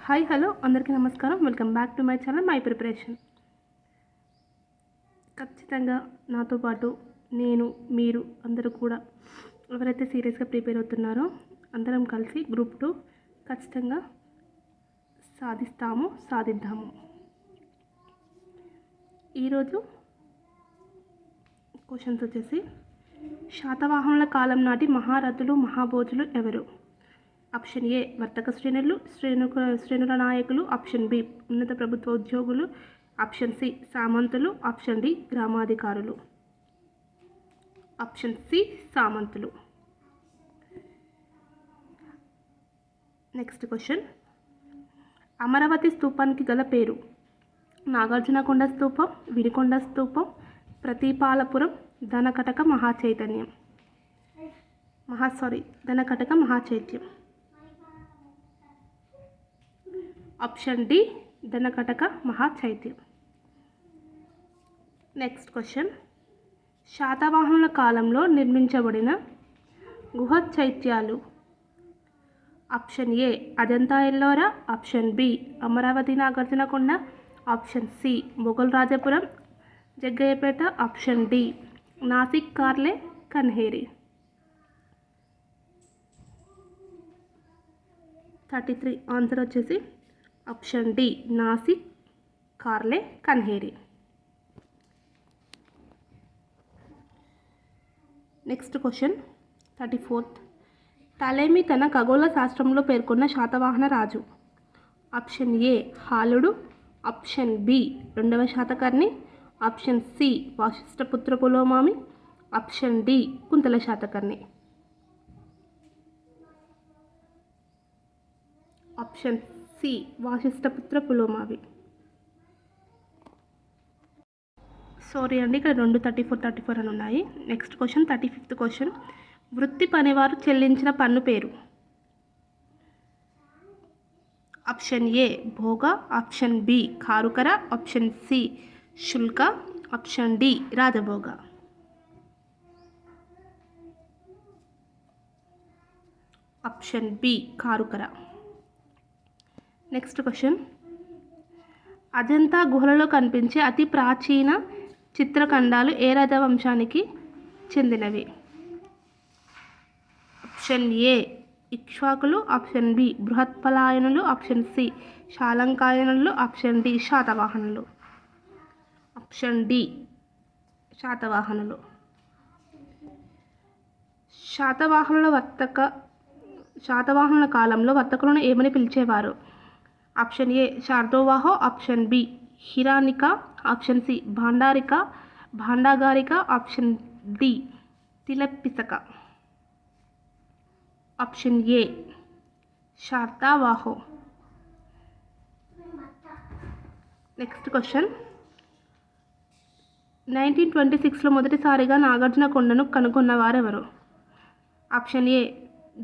Hi hello అందరికీ నమస్కారం. Welcome back to my channel my preparation. ఖచ్చితంగా నాతో పాటు మీరు అందరూ కూడా ఎవరైతే సీరియస్గా ప్రిపేర్ అవుతున్నారో అందరం కలిసి గ్రూప్ 2 ఖచ్చితంగా సాధిద్దాము. ఈరోజు క్వశ్చన్స్ వచ్చేసి, శాతవాహనుల కాలం నాటి మహారథులు మహాభోజులు ఎవరు? ఆప్షన్ ఏ వర్తక శ్రేణుల నాయకులు, ఆప్షన్ బి ఉన్నత ప్రభుత్వ ఉద్యోగులు, ఆప్షన్ సి సామంతులు, ఆప్షన్ డి గ్రామాధికారులు. ఆప్షన్ సి సామంతులు. నెక్స్ట్ క్వశ్చన్, అమరావతి స్తూపానికి గల పేరు? నాగార్జునకొండ స్తూపం, వినుకొండ స్తూపం, ప్రతిపాలపురం, ధనకటక మహాచైత్యం. ఆప్షన్ డి ధనకటక మహాచైత్యం. నెక్స్ట్ క్వశ్చన్, శాతవాహనుల కాలంలో నిర్మించబడిన గుహ చైత్యాలు? Option A Ajanta Ellora, option B Amaravati Nagarjunakonda, option C Mogal Rajapuram Jaggayyapeta, option D Nasik Karle Kanheri. 33 answer వచ్చేసి option D Nasik Karle Kanheri. Next question 34th, Ptolemy తన ఖగోళ శాస్త్రంలో పేర్కొన్న శాతవాహన రాజు? ఆప్షన్ ఏ హాలుడు, ఆప్షన్ బి 2వ Satakarni, option C Vasishthaputra Pulomavi, option D Kuntala Satakarni. Option C Vasishthaputra Pulomavi. Sorry అండి, ఇక్కడ 34 అని ఉన్నాయి. నెక్స్ట్ క్వశ్చన్ 35th క్వశ్చన్, వృత్తి పనివారు చెల్లించిన పన్ను పేరు? ఆప్షన్ ఏ భోగ, ఆప్షన్ బి కారుకర, ఆప్షన్ సి శుల్క, ఆప్షన్ డి రాజభోగ. ఆప్షన్ బి కారుకర. నెక్స్ట్ క్వశ్చన్, అజంతా గుహలలో కనిపించే అతి ప్రాచీన చిత్రఖండాలు ఏ రాజవంశానికి చెందినవి? ఆప్షన్ ఏ ఇక్ష్వాకులు, ఆప్షన్ బి బృహత్పలాయనులు, ఆప్షన్ సి శాలంకాయనులు, ఆప్షన్ డి శాతవాహనులు. ఆప్షన్ డి శాతవాహనులు. శాతవాహనుల కాలంలో వర్తకులను ఏమని పిలిచేవారు? ఆప్షన్ ఏ శార్దోవాహో, ఆప్షన్ బి హిరానిక, ఆప్షన్ సి భాండాగారిక, ఆప్షన్ డి తిలపిసక. ఆప్షన్ ఏ శార్దావాహో. నెక్స్ట్ క్వశ్చన్, 1926లో మొదటిసారిగా నాగార్జునకొండను కనుగొన్నవారెవరు? ఆప్షన్ ఏ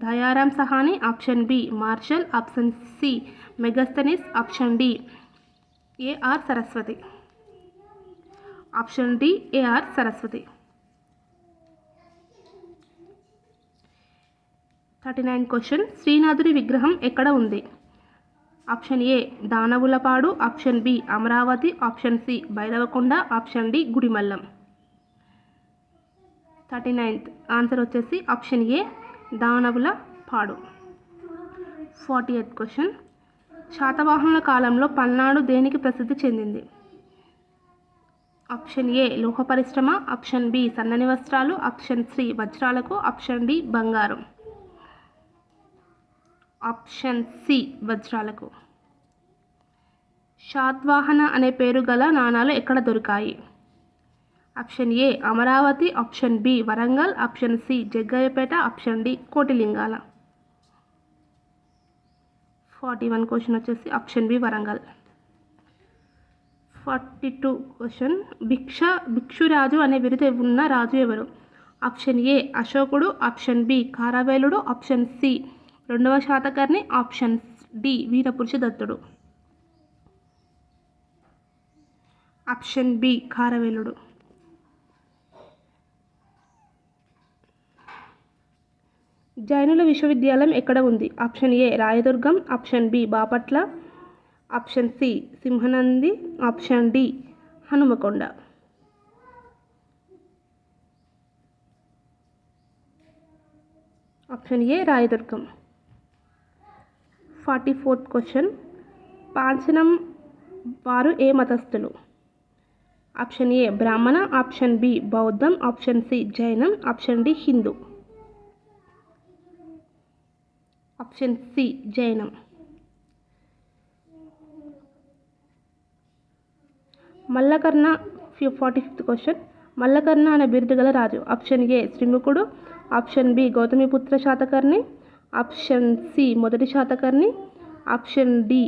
Dayaram Sahni, option B Marshall, option C Megasthenes, option D AR Saraswathi. Option D AR Saraswathi. 39 question, శ్రీనాథుడి విగ్రహం ఎక్కడ ఉంది? Option A Danavulapadu, option B Amaravati, option C Bhairavakonda, option D Gudimallam. 39th answer వచ్చేసి option A Danavulapadu. 40th question, శాతవాహనుల కాలంలో పల్నాడు దేనికి ప్రసిద్ధి చెందింది? ఆప్షన్ ఏ లోహ పరిశ్రమ, ఆప్షన్ బి సన్నని వస్త్రాలు, ఆప్షన్ సి వజ్రాలకు, ఆప్షన్ డి బంగారం. ఆప్షన్ సి వజ్రాలకు. శాతవాహన అనే పేరు గల నాణాలు ఎక్కడ దొరికాయి? Option A Amaravati, option B Warangal, option C Jaggayyapeta, option D Kotilingala. 41 question వచ్చేసి ఆప్షన్ బి వరంగల్. 42 క్వశ్చన్, భిక్షురాజు అనే బిరుదు ఉన్న రాజు ఎవరు? ఆప్షన్ ఏ అశోకుడు, ఆప్షన్ బి కారవేలుడు, ఆప్షన్ సి 2వ శాతకర్ణి, ఆప్షన్ డి వీరపురుషదత్తుడు. ఆప్షన్ బి కారవేలుడు. జైనుల విశ్వవిద్యాలయం ఎక్కడ ఉంది? Option A Rayadurgam, option B Bapatla, option C Simhanandi, option D Hanumakonda. Option A Rayadurgam. 44th question. పాంచనం వారు ఏ మతస్థులు? ఆప్షన్ ఏ బ్రాహ్మణ, ఆప్షన్ బి బౌద్ధం, ఆప్షన్ సి జైనం, option D Hindu. Option C జైనం. మల్లకర్ణ 45th క్వశ్చన్. మల్లకర్ణ అనే బిరుదు గల రాజు. ఆప్షన్ ఏ శ్రీముఖుడు, option B Gautamiputra Satakarni, option C మొదటి శాతకర్ణి, ఆప్షన్ డి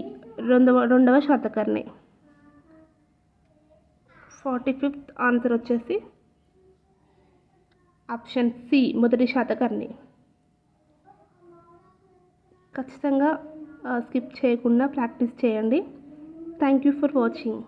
రెండవ శాతకర్ణి. 45th ఆన్సర్ వచ్చేసి ఆప్షన్ సి మొదటి శాతకర్ణి. ఖచ్చితంగా స్కిప్ చేయకుండా ప్రాక్టీస్ చేయండి. Thank you for watching.